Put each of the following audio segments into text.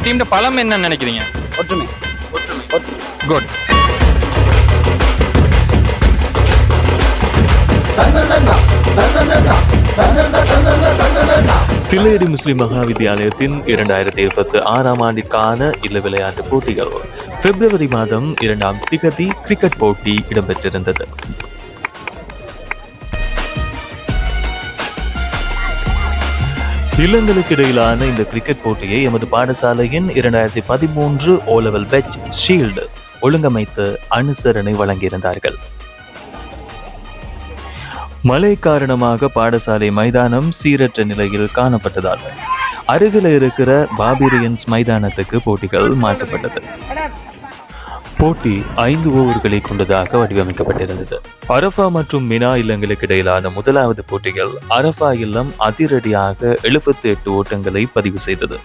உங்க டீம் பலம் என்னன்னு நினைக்கிறீங்க? ஒற்றுமை. குட். தில்லையடி முஸ்லிம் மகா வித்தியாலயத்தின் 2026 ஆண்டிற்கான இல்ல விளையாட்டு போட்டிகள் பிப்ரவரி மாதம் 2ஆம் திகதி கிரிக்கெட் போட்டி இடம்பெற்றிருந்தது. இல்லங்களுக்கு இடையிலான இந்த கிரிக்கெட் போட்டியை எமது பாடசாலையின் 2013 ஓலெவல் பேட்ச் ஷீல்டு ஒழுங்கமைத்து அனுசரணை வழங்கியிருந்தார்கள். மழை காரணமாக பாடசாலை மைதானம் சீரற்ற நிலையில் காணப்பட்டதால் அருகில் இருக்கிற பாபிரியன்ஸ் மைதானத்துக்கு போட்டிகள் மாற்றப்பட்டது. போட்டி 5 ஓவர்களை கொண்டதாக வடிவமைக்கப்பட்டிருந்தது. அரஃபா மற்றும் மினா இல்லங்களுக்கு இடையிலான முதலாவது போட்டிகள் அரஃபா இல்லம் அதிரடியாக 78 ஓட்டங்களை பதிவு செய்தது.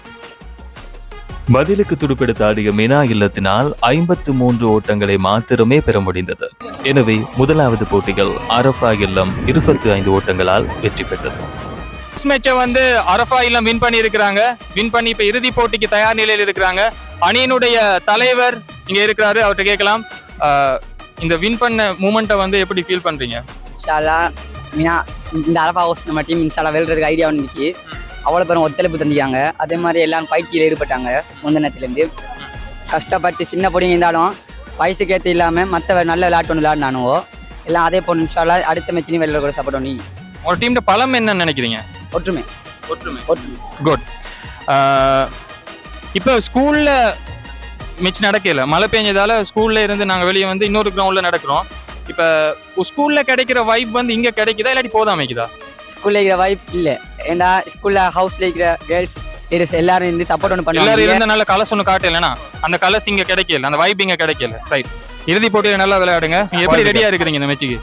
பதிலுக்கு துடுப்பெடுத்து ஆடிய மினா இல்லத்தினால் 53 ஓட்டங்களை மாத்திரமே பெற முடிந்தது. எனவே முதலாவது போட்டிகள் அரஃபா இல்லம் 25 ஓட்டங்களால் வெற்றி பெற்றது. மேட்சை அரஃபா இல்லம் வின் பண்ணி இருக்கிறாங்க. வின் பண்ணி இப்ப இறுதி போட்டிக்கு தயார் நிலையில் இருக்கிறாங்க. அணியினுடைய தலைவர் இங்க இருக்கிறாரு, அவர்கிட்ட கேட்கலாம். இந்த வின் பண்ண மூமெண்ட்டை எப்படி ஃபீல் பண்றீங்க? இந்த அரஃபா ஹவுஸ் நம்ம டீம் இன்ஷால்லா வெல்றதுக்கு ஐடியா வந்துச்சு. அவ்வளோ பேரும் ஒத்துழைப்பு தந்திக்காங்க. அதே மாதிரி எல்லாரும் பயிற்சியில் ஈடுபட்டாங்க. முந்தினத்துலேருந்து கஷ்டப்பட்டு சின்ன பொடிங்க இருந்தாலும் வயசுக்கு ஏற்ற இல்லாமல் மற்ற நல்ல விளையாட்டு விளையாடினானுவோ எல்லாம் அதே போல் இன்ஷால்லா அடுத்த மேட்ச்லையும் வெளியில் கூட சப்போர்ட் பண்ணி. உங்களோட டீம் பலம் என்னன்னு நினைக்கிறீங்க? ஒற்றுமை. குட். இப்போ ஸ்கூலில் மேட்ச் நடக்கல, மழை பெஞ்சதால ஸ்கூல்ல இருந்து நாங்கள் வெளியே இன்னொரு கிரவுண்டில் நடக்கிறோம். இப்போ ஸ்கூலில் கிடைக்கிற வைப் இங்கே கிடைக்குதா இல்லாட்டி போதாம அமைக்குதா? ஸ்கூல்ல இருக்கிற வைப் இல்லை. ஏன்னா ஸ்கூல்ல ஹவுஸ்ல இருக்கிற கேர்ள்ஸ் லீடர்ஸ் எல்லாரும் இருந்து சப்போர்ட் ஒன்று பண்ணுவாங்க. எல்லாரும் இருந்த நல்ல கலர்ஸ் ஒன்று காட்டலன்னா அந்த கலர்ஸ் இங்கே கிடைக்கல, அந்த வைப் இங்கே கிடைக்கல. ரைட். இறுதி போட்டியில் நல்லா விளையாடுங்க. நீங்கள் எப்படி ரெடியாக இருக்கிறீங்க இந்த மேட்சுக்கு?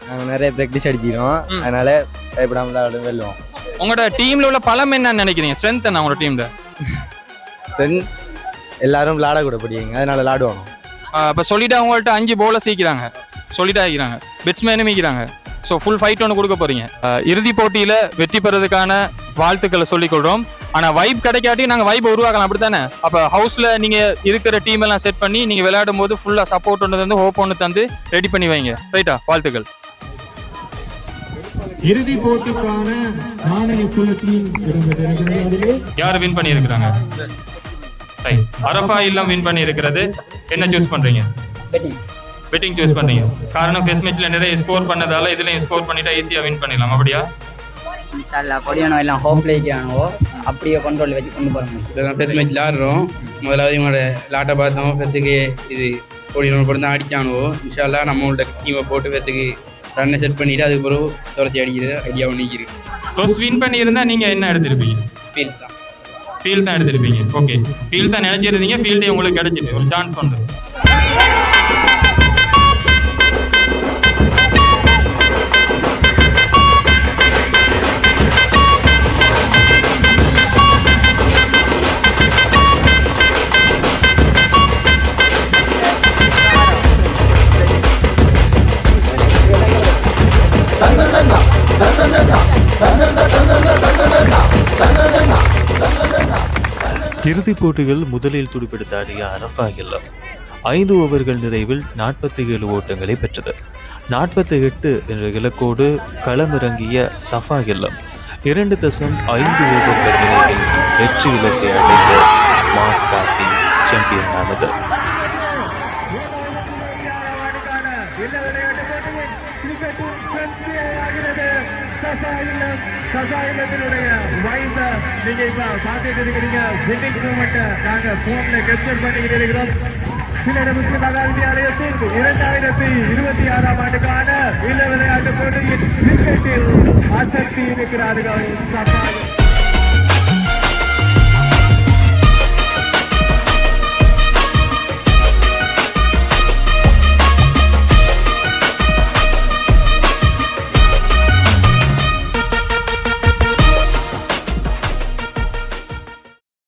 நாங்கள் நிறைய ப்ராக்டிஸ் அடிச்சிக்கிறோம், அதனால பயப்படாமல் விளையாடுவோம், வெல்லுவோம். உங்களோட டீம்ல உள்ள பலம் என்னன்னு நினைக்கிறீங்க? ஸ்ட்ரென்த் என்ன உங்களோட டீம்ல? ஸ்ட்ரென்த் எல்லாரும் விளையாடக்கூட படிங்க, அதனால விளையாடுவாங்க. இப்போ சொல்லிட்டு அவங்கள்ட்ட 5 பவுலர்ஸ் ஈக்கிறாங்க, சொல்லிட்டு ஆகிக்கிறாங்க, பேட்ஸ்மேனும் ஈக்கிறாங்க. ஸோ ஃபுல் ஃபைட் ஒன்று கொடுக்க போறீங்க. இறுதி போட்டியில் வெற்றி பெறதுக்கான வாழ்த்துக்களை சொல்லிக்கொள்கிறோம். ஆனால் வைப் கிடைக்காட்டி நாங்கள் வைப்பை உருவாக்கலாம், அப்படி தானே? அப்போ ஹவுஸில் நீங்கள் இருக்கிற டீம் எல்லாம் செட் பண்ணி நீங்கள் விளையாடும் போது ஃபுல்லாக சப்போர்ட் ஒன்று தந்து ஹோப் ஒன்று தந்து ரெடி பண்ணி வைங்க. ரைட்டா? வாழ்த்துக்கள். இறுதி போட்டிக்கான யார் வின் பண்ணி இருக்கிறாங்க? அரஃபா இல்லம் வின் பண்ணி இருக்கிறது. என்ன சூஸ் பண்றீங்க? பெட்டிங் சூஸ் பண்றீங்க. காரணம் ஃபர்ஸ்ட் மேட்ச்ல நிறைய ஸ்கோர் பண்ணதால இதுலயும் ஸ்கோர் பண்ணிட்டா ஈஸியா வின் பண்ணிடலாம், அப்படியா? இன்ஷால்லா பொடியானோ எல்லாம் ஹோம் பிளேக்கானோ அப்படியே கண்ட்ரோல் வச்சு கொண்டு போறாங்க. இதெல்லாம் ஃபர்ஸ்ட் மேட்ச்ல ஆடுறோம். முதலாவது இவங்களோட லாட்டை பார்த்தோம். ஃபர்ஸ்ட்டுக்கு இது பொடியானோ போட்டு தான் அடிச்சானுவோ. இன்ஷால்லா நம்மளோட டீமை போட்டு ஃபர்ஸ்ட்டுக்கு ரன்னை செட் பண்ணிட்டு அதுக்கு பிறகு துரத்தி அடிக்கிறது ஐடியா ஒன்றிக்கிறது. டாஸ் வின் பண்ணியிருந்தா நீங்க என்ன எடுத்திருப்பீங்க? ஃபீல்ட் தான் எடுத்திருப்பீங்க. ஓகே, ஃபீல்ட் தான் நினைச்சிருந்தீங்க. ஃபீல்டே உங்களுக்கு கிடைச்சிட்டு ஒரு சான்ஸ் வந்து. இறுதிப் போட்டிகள் முதலில் துடுப்பெடுத்தாடிய அரஃபா இல்லம் 5 ஓவர்கள் நிறைவில் 47 ஓட்டங்களை பெற்றது. 48 என்ற இலக்கோடு களமிறங்கிய சஃபா இல்லம் 2.5 ஓவர்கள் நிறைவில் வெற்றி இலக்கை அடைந்த மாஸ் காட்டி சாம்பியன் ஆனது. சசாயிலத்தினுடைய வைஸ நீங்க இப்ப பார்த்துட்டு இருக்கிறீங்க. வின்னிங் மூமெண்ட் நாங்க போன்ல கேப்சர் பண்ணிக்கிட்டு இருக்கிறோம். தில்லையடி முஸ்லிம் மகா வித்தியாலயத்தில் 2026 ஆண்டுக்கான இல்ல விளையாட்டு போட்டியில் கிரிக்கெட்டில் ஆசக்தி இருக்கிறார்கள்.